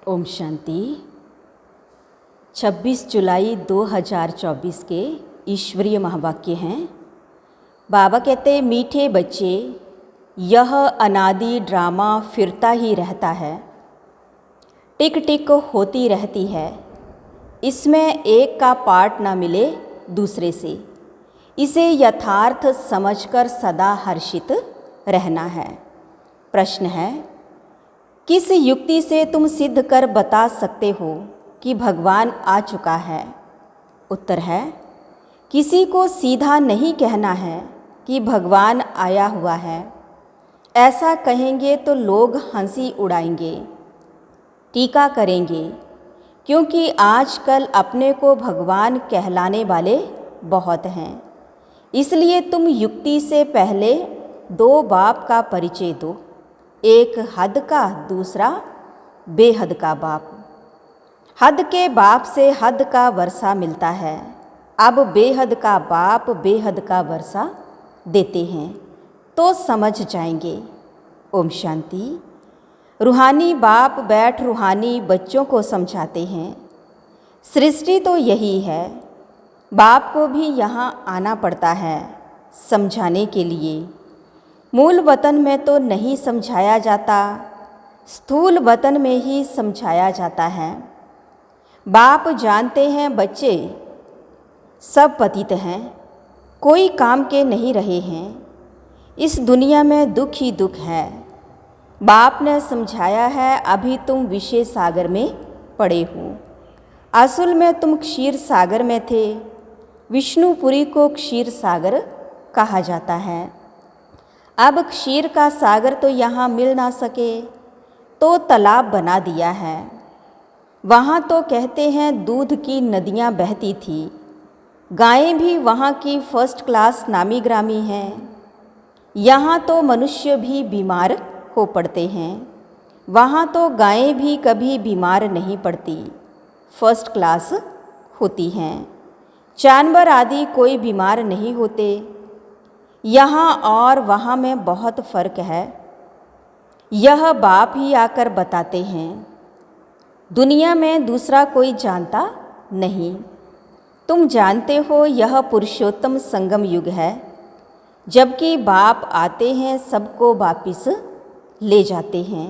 ओम शांति। 26 जुलाई 2024 के ईश्वरीय महावाक्य हैं। बाबा कहते, मीठे बच्चे, यह अनादि ड्रामा फिरता ही रहता है, टिक टिक होती रहती है। इसमें एक का पार्ट ना मिले दूसरे से। इसे यथार्थ समझकर सदा हर्षित रहना है। प्रश्न है, किस युक्ति से तुम सिद्ध कर बता सकते हो कि भगवान आ चुका है? उत्तर है, किसी को सीधा नहीं कहना है कि भगवान आया हुआ है। ऐसा कहेंगे तो लोग हंसी उड़ाएंगे, टीका करेंगे, क्योंकि आजकल अपने को भगवान कहलाने वाले बहुत हैं। इसलिए तुम युक्ति से पहले दो बाप का परिचय दो, एक हद का, दूसरा बेहद का बाप। हद के बाप से हद का वर्षा मिलता है। अब बेहद का बाप बेहद का वर्षा देते हैं तो समझ जाएंगे। ओम शांति। रूहानी बाप बैठ रूहानी बच्चों को समझाते हैं। सृष्टि तो यही है, बाप को भी यहाँ आना पड़ता है समझाने के लिए। मूल वतन में तो नहीं समझाया जाता, स्थूल वतन में ही समझाया जाता है। बाप जानते हैं बच्चे सब पतित हैं, कोई काम के नहीं रहे हैं। इस दुनिया में दुख ही दुख है। बाप ने समझाया है, अभी तुम विषय सागर में पड़े हो। असल में तुम क्षीर सागर में थे। विष्णुपुरी को क्षीर सागर कहा जाता है। अब क्षीर का सागर तो यहाँ मिल ना सके तो तालाब बना दिया है। वहाँ तो कहते हैं दूध की नदियाँ बहती थी। गायें भी वहाँ की फर्स्ट क्लास नामी ग्रामी हैं। यहाँ तो मनुष्य भी बीमार हो पड़ते हैं। वहाँ तो गायें भी कभी बीमार नहीं पड़ती, फर्स्ट क्लास होती हैं। जानवर आदि कोई बीमार नहीं होते। यहाँ और वहाँ में बहुत फ़र्क है। यह बाप ही आकर बताते हैं। दुनिया में दूसरा कोई जानता नहीं। तुम जानते हो यह पुरुषोत्तम संगम युग है, जबकि बाप आते हैं सबको वापिस ले जाते हैं।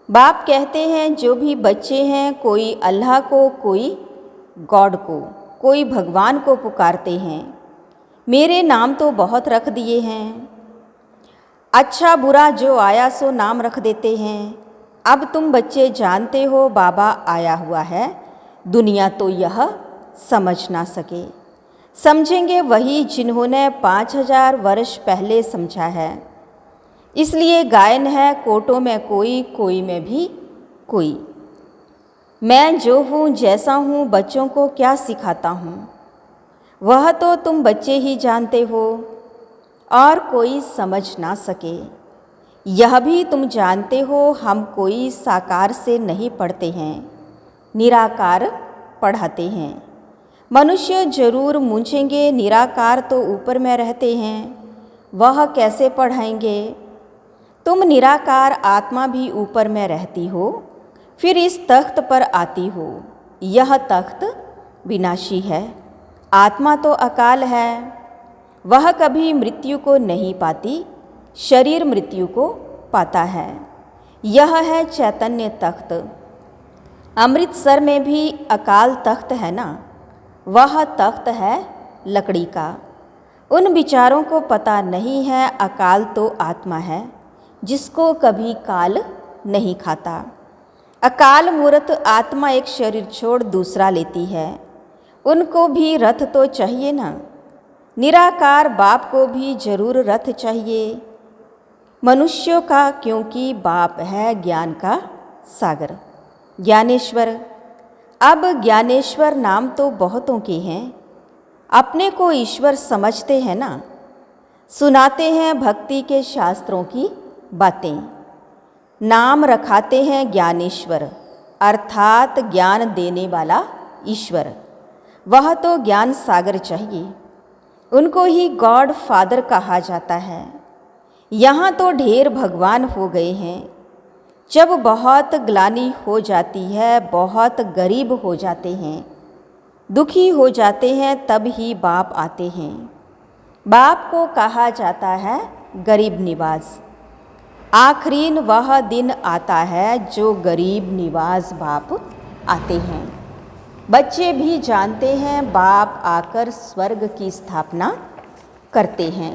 बाप कहते हैं जो भी बच्चे हैं, कोई अल्लाह को, कोई गॉड को, कोई भगवान को पुकारते हैं। मेरे नाम तो बहुत रख दिए हैं। अच्छा बुरा जो आया सो नाम रख देते हैं। अब तुम बच्चे जानते हो बाबा आया हुआ है। दुनिया तो यह समझ ना सके। समझेंगे वही जिन्होंने 5000 वर्ष पहले समझा है। इसलिए गायन है, कोटों में कोई, कोई में भी कोई। मैं जो हूँ, जैसा हूँ, बच्चों को क्या सिखाता हूँ वह तो तुम बच्चे ही जानते हो और कोई समझ ना सके। यह भी तुम जानते हो, हम कोई साकार से नहीं पढ़ते हैं, निराकार पढ़ाते हैं। मनुष्य जरूर मूंझेंगे, निराकार तो ऊपर में रहते हैं, वह कैसे पढ़ाएंगे? तुम निराकार आत्मा भी ऊपर में रहती हो, फिर इस तख्त पर आती हो। यह तख्त विनाशी है। आत्मा तो अकाल है, वह कभी मृत्यु को नहीं पाती, शरीर मृत्यु को पाता है। यह है चैतन्य तख्त। अमृतसर में भी अकाल तख्त है ना, वह तख्त है लकड़ी का। उन विचारों को पता नहीं है अकाल तो आत्मा है, जिसको कभी काल नहीं खाता। अकाल मूर्त आत्मा एक शरीर छोड़ दूसरा लेती है। उनको भी रथ तो चाहिए ना। निराकार बाप को भी जरूर रथ चाहिए मनुष्यों का, क्योंकि बाप है ज्ञान का सागर, ज्ञानेश्वर। अब ज्ञानेश्वर नाम तो बहुतों के हैं। अपने को ईश्वर समझते हैं ना। सुनाते हैं भक्ति के शास्त्रों की बातें। नाम रखाते हैं ज्ञानेश्वर, अर्थात ज्ञान देने वाला ईश्वर। वह तो ज्ञान सागर चाहिए। उनको ही गॉड फादर कहा जाता है। यहाँ तो ढेर भगवान हो गए हैं। जब बहुत ग्लानि हो जाती है, बहुत गरीब हो जाते हैं, दुखी हो जाते हैं, तब ही बाप आते हैं। बाप को कहा जाता है गरीब निवाज। आखिरीन वह दिन आता है जो गरीब निवाज बाप आते हैं। बच्चे भी जानते हैं बाप आकर स्वर्ग की स्थापना करते हैं।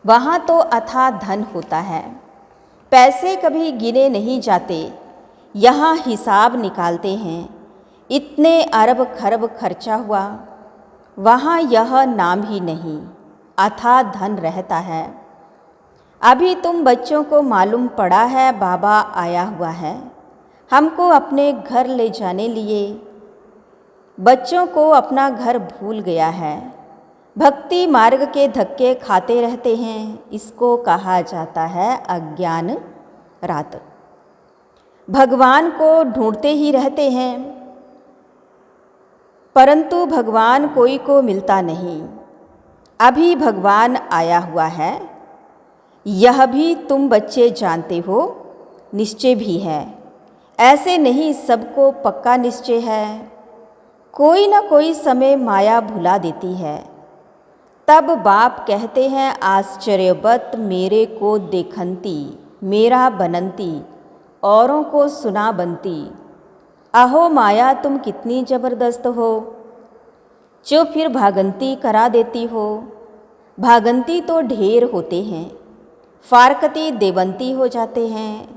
वहाँ तो अथाह धन होता है, पैसे कभी गिने नहीं जाते। यहाँ हिसाब निकालते हैं, इतने अरब खरब खर्चा हुआ। वहाँ यह नाम ही नहीं, अथाह धन रहता है। अभी तुम बच्चों को मालूम पड़ा है बाबा आया हुआ है, हमको अपने घर ले जाने लिए। बच्चों को अपना घर भूल गया है, भक्ति मार्ग के धक्के खाते रहते हैं। इसको कहा जाता है अज्ञान रात। भगवान को ढूंढते ही रहते हैं, परंतु भगवान कोई को मिलता नहीं। अभी भगवान आया हुआ है, यह भी तुम बच्चे जानते हो, निश्चय भी है। ऐसे नहीं सबको पक्का निश्चय है। कोई न कोई समय माया भुला देती है। तब बाप कहते हैं आश्चर्यवत मेरे को देखंती, मेरा बनंती, औरों को सुना बनती। अहो माया तुम कितनी ज़बरदस्त हो, जो फिर भागंती करा देती हो। भागंती तो ढेर होते हैं, फारकती देवंती हो जाते हैं।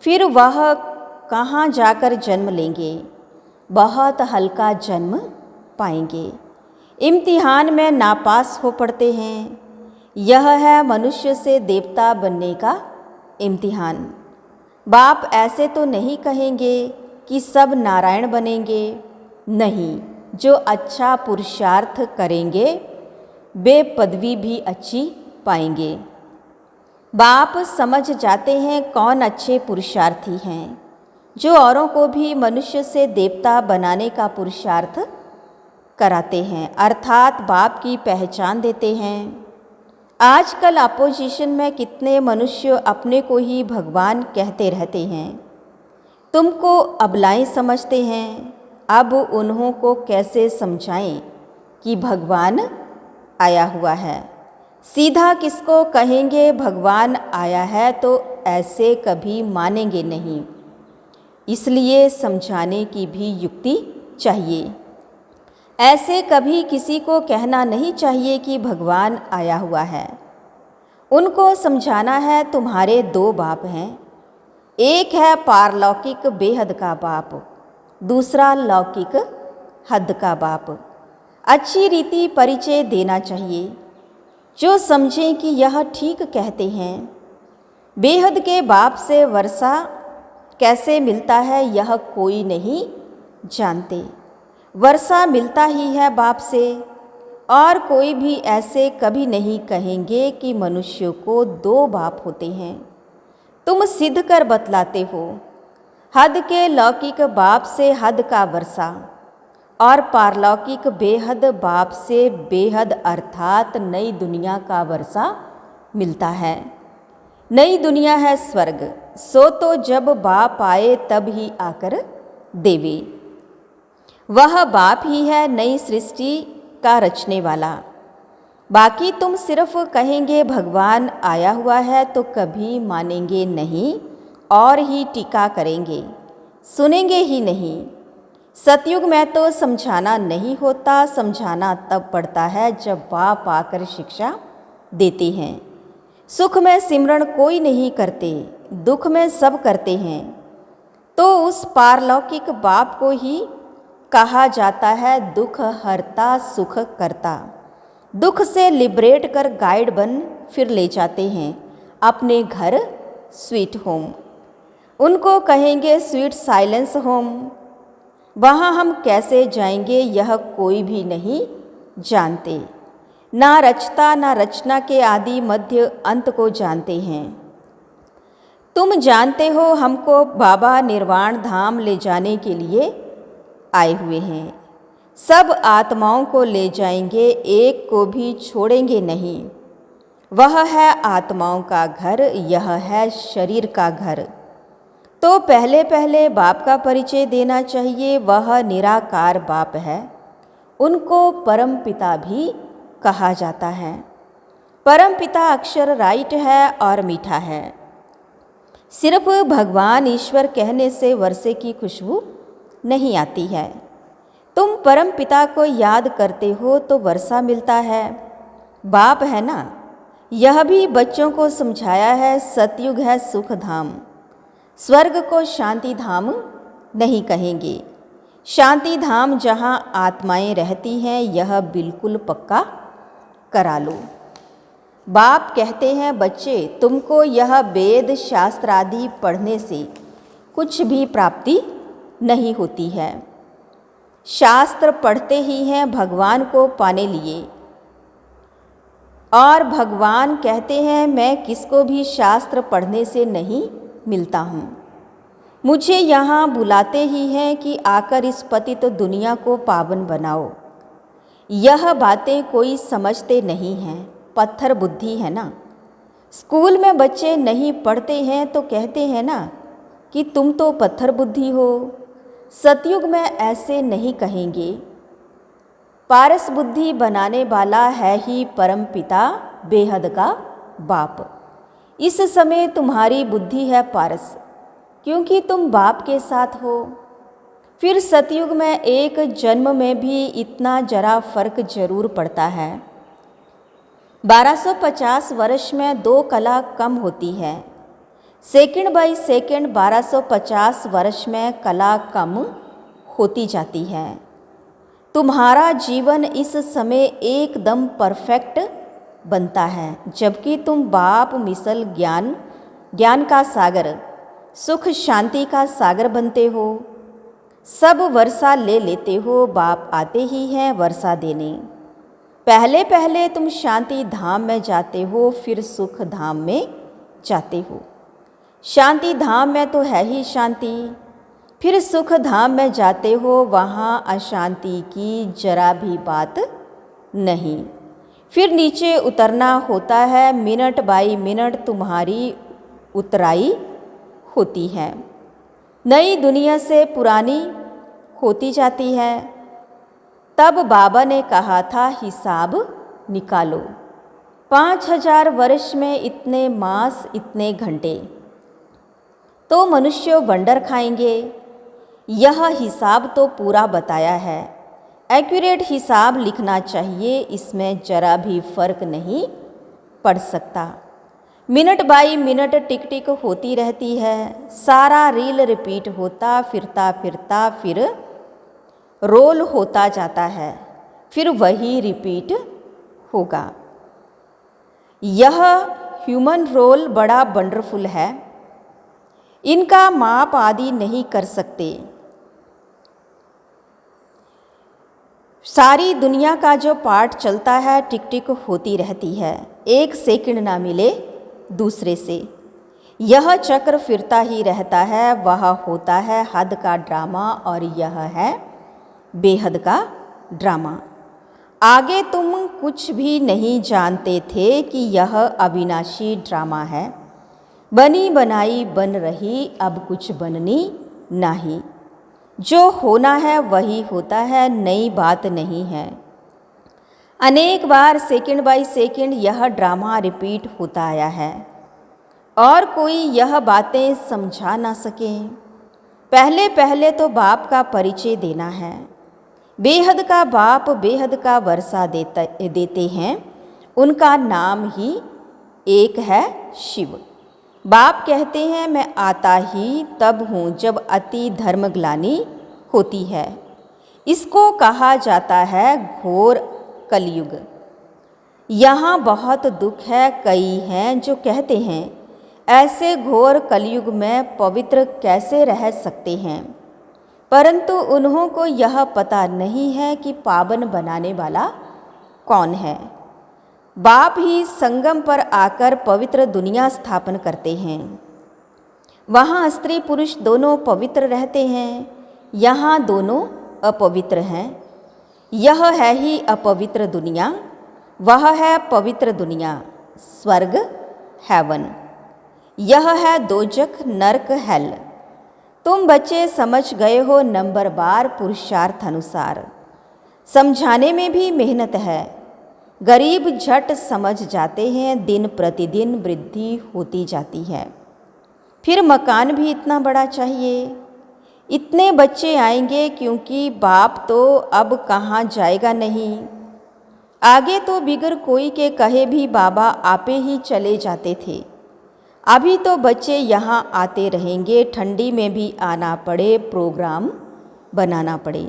फिर वह कहाँ जाकर जन्म लेंगे, बहुत हल्का जन्म पाएंगे। इम्तिहान में नापास हो पड़ते हैं। यह है मनुष्य से देवता बनने का इम्तिहान। बाप ऐसे तो नहीं कहेंगे कि सब नारायण बनेंगे, नहीं। जो अच्छा पुरुषार्थ करेंगे वे पदवी भी अच्छी पाएंगे। बाप समझ जाते हैं कौन अच्छे पुरुषार्थी हैं, जो औरों को भी मनुष्य से देवता बनाने का पुरुषार्थ कराते हैं, अर्थात बाप की पहचान देते हैं। आजकल अपोजिशन में कितने मनुष्य अपने को ही भगवान कहते रहते हैं। तुमको अबलाएं समझते हैं। अब उन्हों को कैसे समझाएं कि भगवान आया हुआ है। सीधा किसको कहेंगे भगवान आया है, तो ऐसे कभी मानेंगे नहीं। इसलिए समझाने की भी युक्ति चाहिए। ऐसे कभी किसी को कहना नहीं चाहिए कि भगवान आया हुआ है। उनको समझाना है तुम्हारे दो बाप हैं, एक है पारलौकिक बेहद का बाप, दूसरा लौकिक हद का बाप। अच्छी रीति परिचय देना चाहिए, जो समझें कि यह ठीक कहते हैं। बेहद के बाप से वर्षा कैसे मिलता है यह कोई नहीं जानते। वर्षा मिलता ही है बाप से, और कोई भी ऐसे कभी नहीं कहेंगे कि मनुष्यों को दो बाप होते हैं। तुम सिद्ध कर बतलाते हो। हद के लौकिक बाप से हद का वर्षा, और पारलौकिक बेहद बाप से बेहद अर्थात नई दुनिया का वर्षा मिलता है। नई दुनिया है स्वर्ग, सो तो जब बाप आए तब ही आकर देवे। वह बाप ही है नई सृष्टि का रचने वाला। बाकी तुम सिर्फ कहेंगे भगवान आया हुआ है तो कभी मानेंगे नहीं, और ही टीका करेंगे, सुनेंगे ही नहीं। सतयुग में तो समझाना नहीं होता, समझाना तब पड़ता है जब बाप आकर शिक्षा देते हैं। सुख में सिमरण कोई नहीं करते, दुख में सब करते हैं। तो उस पारलौकिक बाप को ही कहा जाता है दुख हरता सुख करता। दुख से लिबरेट कर गाइड बन फिर ले जाते हैं अपने घर स्वीट होम। उनको कहेंगे स्वीट साइलेंस होम। वहाँ हम कैसे जाएंगे यह कोई भी नहीं जानते। ना रचता ना रचना के आदि मध्य अंत को जानते हैं। तुम जानते हो हमको बाबा निर्वाण धाम ले जाने के लिए आए हुए हैं। सब आत्माओं को ले जाएंगे, एक को भी छोड़ेंगे नहीं। वह है आत्माओं का घर, यह है शरीर का घर। तो पहले पहले बाप का परिचय देना चाहिए। वह निराकार बाप है। उनको परम पिता भी कहा जाता है। परम पिता अक्षर राइट है और मीठा है। सिर्फ भगवान ईश्वर कहने से वर्षे की खुशबू नहीं आती है। तुम परम पिता को याद करते हो तो वर्षा मिलता है। बाप है ना, यह भी बच्चों को समझाया है। सतयुग है सुख धाम। स्वर्ग को शांति धाम नहीं कहेंगे। शांति धाम जहाँ आत्माएं रहती हैं, यह बिल्कुल पक्का करा लो। बाप कहते हैं, बच्चे तुमको यह वेद शास्त्र आदि पढ़ने से कुछ भी प्राप्ति नहीं होती है। शास्त्र पढ़ते ही हैं भगवान को पाने लिए। और भगवान कहते हैं, मैं किसको भी शास्त्र पढ़ने से नहीं मिलता हूँ। मुझे यहाँ बुलाते ही हैं कि आकर इस पतित दुनिया को पावन बनाओ। यह बातें कोई समझते नहीं हैं। पत्थर बुद्धि है ना। स्कूल में बच्चे नहीं पढ़ते हैं तो कहते हैं ना कि तुम तो पत्थर बुद्धि हो। सतयुग में ऐसे नहीं कहेंगे। पारस बुद्धि बनाने वाला है ही परम पिता, बेहद का बाप। इस समय तुम्हारी बुद्धि है पारस, क्योंकि तुम बाप के साथ हो। फिर सतयुग में एक जन्म में भी इतना जरा फर्क जरूर पड़ता है। 1250 वर्ष में 2 कला कम होती है। सेकंड बाई सेकंड 1250 वर्ष में कला कम होती जाती है। तुम्हारा जीवन इस समय एकदम परफेक्ट बनता है, जबकि तुम बाप मिसल ज्ञान का सागर, सुख शांति का सागर बनते हो। सब वर्षा ले लेते हो। बाप आते ही हैं वर्षा देने। पहले पहले तुम शांति धाम में जाते हो, फिर सुख धाम में जाते हो। शांति धाम में तो है ही शांति। फिर सुख धाम में जाते हो, वहाँ अशांति की जरा भी बात नहीं। फिर नीचे उतरना होता है। मिनट बाई मिनट तुम्हारी उतराई होती है। नई दुनिया से पुरानी होती जाती है। तब बाबा ने कहा था, हिसाब निकालो। 5000 वर्ष में इतने मास, इतने घंटे, तो मनुष्य वंडर खाएंगे। यह हिसाब तो पूरा बताया है। एक्यूरेट हिसाब लिखना चाहिए। इसमें जरा भी फर्क नहीं पड़ सकता। मिनट बाई मिनट टिक टिक होती रहती है। सारा रील रिपीट होता फिरता फिरता फिर रोल होता जाता है। फिर वही रिपीट होगा। यह ह्यूमन रोल बड़ा वंडरफुल है। इनका माप आदि नहीं कर सकते। सारी दुनिया का जो पार्ट चलता है टिक टिक होती रहती है। एक सेकंड ना मिले दूसरे से। यह चक्र फिरता ही रहता है। वह होता है हद का ड्रामा और यह है बेहद का ड्रामा। आगे तुम कुछ भी नहीं जानते थे कि यह अविनाशी ड्रामा है। बनी बनाई बन रही, अब कुछ बननी नहीं। जो होना है वही होता है, नई बात नहीं है। अनेक बार सेकंड बाई सेकंड यह ड्रामा रिपीट होता आया है और कोई यह बातें समझा ना सके। पहले पहले तो बाप का परिचय देना है। बेहद का बाप बेहद का वर्षा देते हैं। उनका नाम ही एक है, शिव। बाप कहते हैं, मैं आता ही तब हूँ जब अति धर्मग्लानि होती है। इसको कहा जाता है घोर कलयुग। यहाँ बहुत दुख है। कई हैं जो कहते हैं ऐसे घोर कलयुग में पवित्र कैसे रह सकते हैं, परंतु उन्हों को यह पता नहीं है कि पावन बनाने वाला कौन है। बाप ही संगम पर आकर पवित्र दुनिया स्थापन करते हैं। वहाँ स्त्री पुरुष दोनों पवित्र रहते हैं। यहाँ दोनों अपवित्र हैं। यह है ही अपवित्र दुनिया, वह है पवित्र दुनिया, स्वर्ग हेवन। यह है दोजख, नरक, हेल। तुम बच्चे समझ गए हो नंबरवार पुरुषार्थ अनुसार। समझाने में भी मेहनत है। गरीब झट समझ जाते हैं, दिन प्रतिदिन वृद्धि होती जाती है। फिर मकान भी इतना बड़ा चाहिए। इतने बच्चे आएंगे क्योंकि बाप तो अब कहाँ जाएगा नहीं। आगे तो बिगर कोई के कहे भी बाबा आपे ही चले जाते थे। अभी तो बच्चे यहाँ आते रहेंगे, ठंडी में भी आना पड़े, प्रोग्राम बनाना पड़े।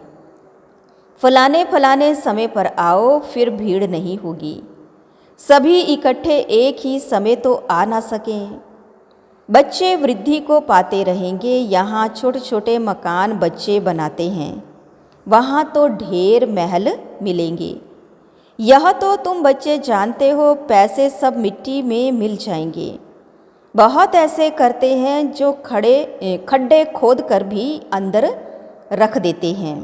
फलाने फलाने समय पर आओ, फिर भीड़ नहीं होगी। सभी इकट्ठे एक ही समय तो आ ना सकें। बच्चे वृद्धि को पाते रहेंगे। यहाँ छोटे छोटे मकान बच्चे बनाते हैं, वहाँ तो ढेर महल मिलेंगे। यह तो तुम बच्चे जानते हो, पैसे सब मिट्टी में मिल जाएंगे। बहुत ऐसे करते हैं जो खड्डे खोद कर भी अंदर रख देते हैं।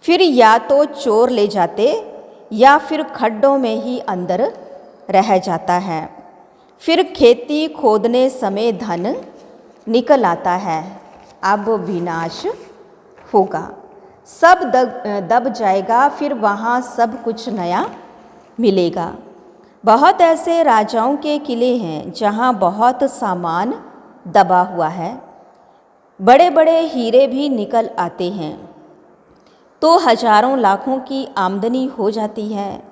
फिर या तो चोर ले जाते या फिर खड्डों में ही अंदर रह जाता है। फिर खेती खोदने समय धन निकल आता है। अब विनाश होगा, सब दब जाएगा, फिर वहाँ सब कुछ नया मिलेगा। बहुत ऐसे राजाओं के किले हैं जहाँ बहुत सामान दबा हुआ है। बड़े बड़े हीरे भी निकल आते हैं तो हजारों लाखों की आमदनी हो जाती है।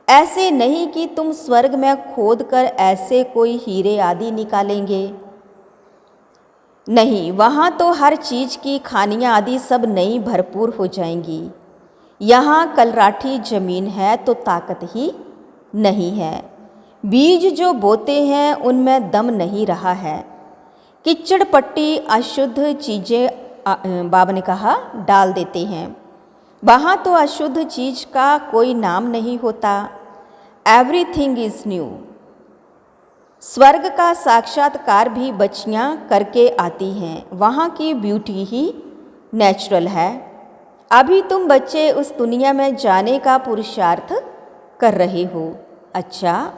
ऐसे नहीं कि तुम स्वर्ग में खोद कर ऐसे कोई हीरे आदि निकालेंगे। नहीं, वहाँ तो हर चीज़ की खानियाँ आदि सब नई भरपूर हो जाएंगी। यहाँ कलराठी जमीन है तो ताकत ही नहीं है। बीज जो बोते हैं उनमें दम नहीं रहा है। कीचड़ पट्टी अशुद्ध चीज़ें बाबा ने कहा डाल देते हैं। वहाँ तो अशुद्ध चीज़ का कोई नाम नहीं होता। Everything is new. स्वर्ग का साक्षात्कार भी बच्चियाँ करके आती हैं। वहाँ की ब्यूटी ही नेचुरल है। अभी तुम बच्चे उस दुनिया में जाने का पुरुषार्थ कर रहे हो। अच्छा,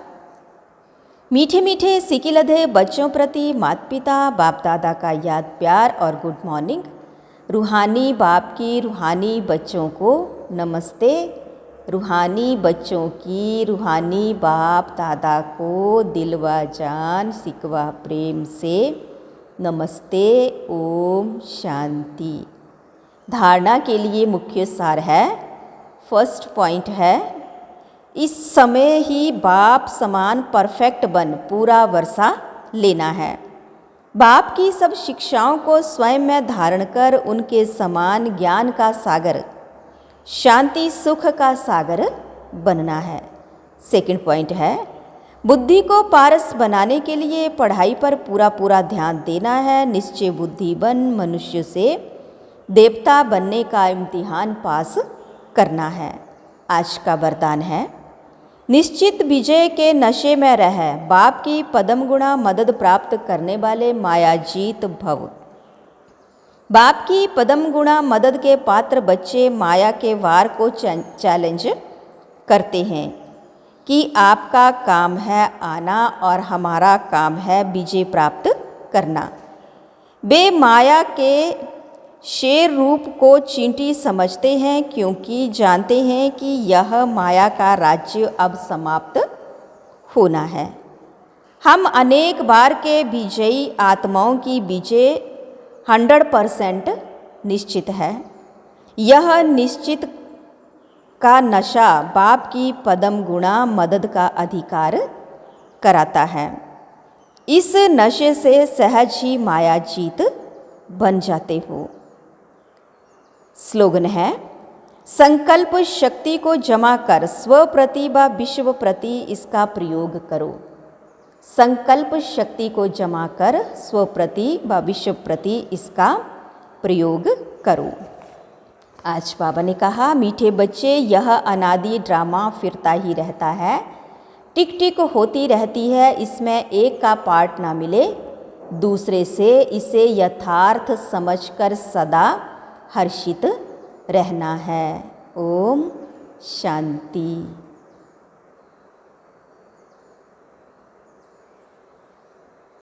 मीठे मीठे सिकिलधे बच्चों प्रति माता पिता बाप दादा का याद प्यार और गुड मॉर्निंग। रूहानी बाप की रूहानी बच्चों को नमस्ते। रूहानी बच्चों की रूहानी बाप दादा को दिल व जान सिकवा प्रेम से नमस्ते। ओम शांति। धारणा के लिए मुख्य सार है। फर्स्ट पॉइंट है, इस समय ही बाप समान परफेक्ट बन पूरा वर्षा लेना है। बाप की सब शिक्षाओं को स्वयं में धारण कर उनके समान ज्ञान का सागर, शांति सुख का सागर बनना है। सेकंड पॉइंट है, बुद्धि को पारस बनाने के लिए पढ़ाई पर पूरा पूरा ध्यान देना है। निश्चय बुद्धि बन मनुष्य से देवता बनने का इम्तिहान पास करना है। आज का वरदान है, निश्चित विजय के नशे में रह, बाप की पदम गुणा मदद प्राप्त करने वाले मायाजीत भव। बाप की पदम गुणा मदद के पात्र बच्चे माया के वार को चैलेंज करते हैं कि आपका काम है आना और हमारा काम है विजय प्राप्त करना। वे माया के शेर रूप को चींटी समझते हैं क्योंकि जानते हैं कि यह माया का राज्य अब समाप्त होना है। हम अनेक बार के विजयी आत्माओं की विजय 100% निश्चित है। यह निश्चित का नशा बाप की पदम गुणा मदद का अधिकार कराता है। इस नशे से सहज ही माया जीत बन जाते हो। स्लोगन है, संकल्प शक्ति को जमा कर स्व प्रति व विश्व प्रति इसका प्रयोग करो। संकल्प शक्ति को जमा कर स्व प्रति व विश्व प्रति इसका प्रयोग करो। आज बाबा ने कहा, मीठे बच्चे, यह अनादि ड्रामा फिरता ही रहता है, टिक टिक होती रहती है। इसमें एक का पार्ट ना मिले दूसरे से। इसे यथार्थ समझकर सदा हर्षित रहना है। ओम शांति।